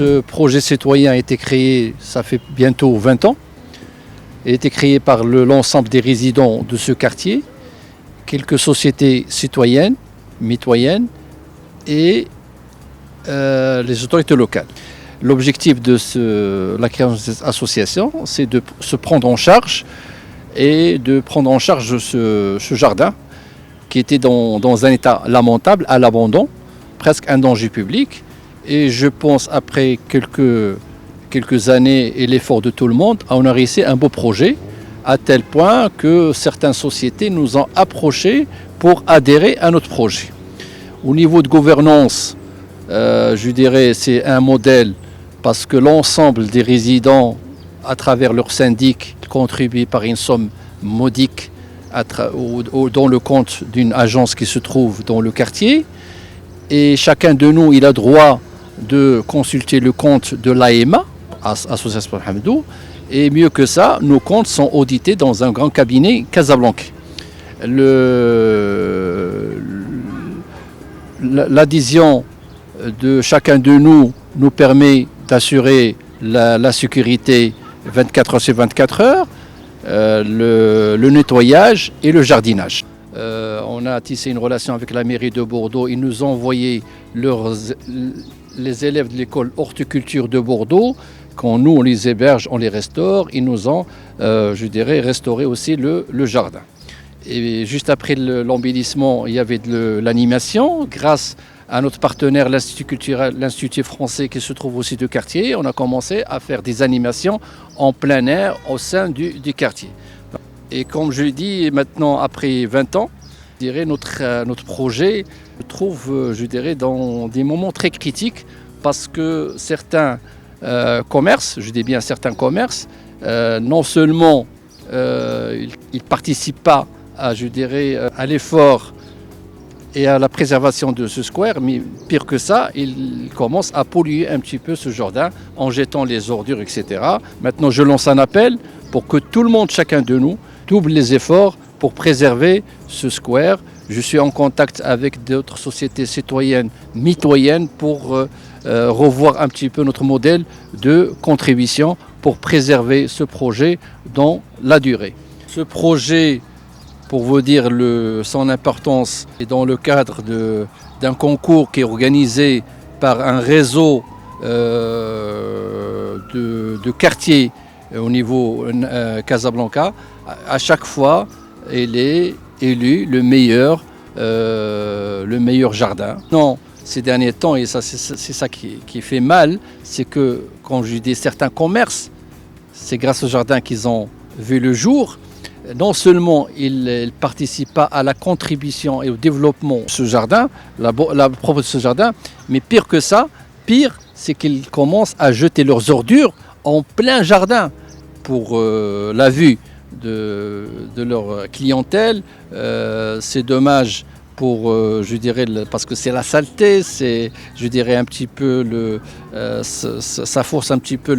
Ce projet citoyen a été créé, ça fait bientôt 20 ans. Il a été créé par l'ensemble des résidents de ce quartier, quelques sociétés citoyennes, mitoyennes et les autorités locales. L'objectif de la création de cette association, c'est de se prendre en charge et de prendre en charge ce jardin qui était dans un état lamentable, à l'abandon, presque un danger public. Et je pense, après quelques années et l'effort de tout le monde, on a réussi un beau projet, à tel point que certaines sociétés nous ont approchés pour adhérer à notre projet. Au niveau de gouvernance, je dirais c'est un modèle parce que l'ensemble des résidents, à travers leur syndic, contribuent par une somme modique dans le compte d'une agence qui se trouve dans le quartier. Et chacun de nous, il a droit de consulter le compte de l'AEMA, Association Hamdou, et mieux que ça, nos comptes sont audités dans un grand cabinet casablancais. L'adhésion de chacun de nous permet d'assurer la sécurité 24 heures sur 24 heures, le nettoyage et le jardinage. On a tissé une relation avec la mairie de Bordeaux. Ils nous ont envoyé les élèves de l'école horticulture de Bordeaux. Quand nous, on les héberge, on les restaure. Ils nous ont, restauré aussi le jardin. Et juste après l'embellissement, il y avait de l'animation. Grâce à notre partenaire, l'Institut culturel, l'Institut français qui se trouve aussi du quartier, on a commencé à faire des animations en plein air au sein du quartier. Et comme je l'ai dit, maintenant, après 20 ans, je dirais notre projet se trouve, dans des moments très critiques parce que certains commerces, je dis bien certains commerces, non seulement ils ne participent pas à l'effort et à la préservation de ce square, mais pire que ça, ils commencent à polluer un petit peu ce jardin en jetant les ordures, etc. Maintenant, je lance un appel pour que tout le monde, chacun de nous, double les efforts pour préserver ce square. Je suis en contact avec d'autres sociétés citoyennes, mitoyennes, pour revoir un petit peu notre modèle de contribution pour préserver ce projet dans la durée. Ce projet, pour vous dire son importance, est dans le cadre d'un concours qui est organisé par un réseau de quartiers au niveau Casablanca. À chaque fois, il est élu le meilleur jardin. Non, ces derniers temps, et ça, c'est ça qui fait mal, c'est que quand je dis certains commerces, c'est grâce au jardin qu'ils ont vu le jour. Non seulement ils ne participent pas à la contribution et au développement de ce jardin, la propre de ce jardin, mais pire que ça, c'est qu'ils commencent à jeter leurs ordures en plein jardin pour la vue de leur clientèle. C'est dommage pour, parce que c'est la saleté, c'est, un petit peu ça force un petit peu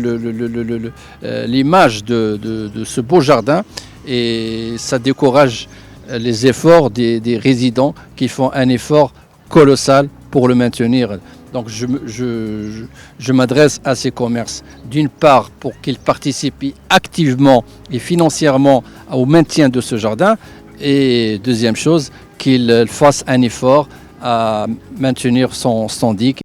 l'image de ce beau jardin et ça décourage les efforts des résidents qui font un effort colossal pour le maintenir. Donc je m'adresse à ces commerces, d'une part pour qu'ils participent activement et financièrement au maintien de ce jardin, et deuxième chose, qu'ils fassent un effort à maintenir son standing.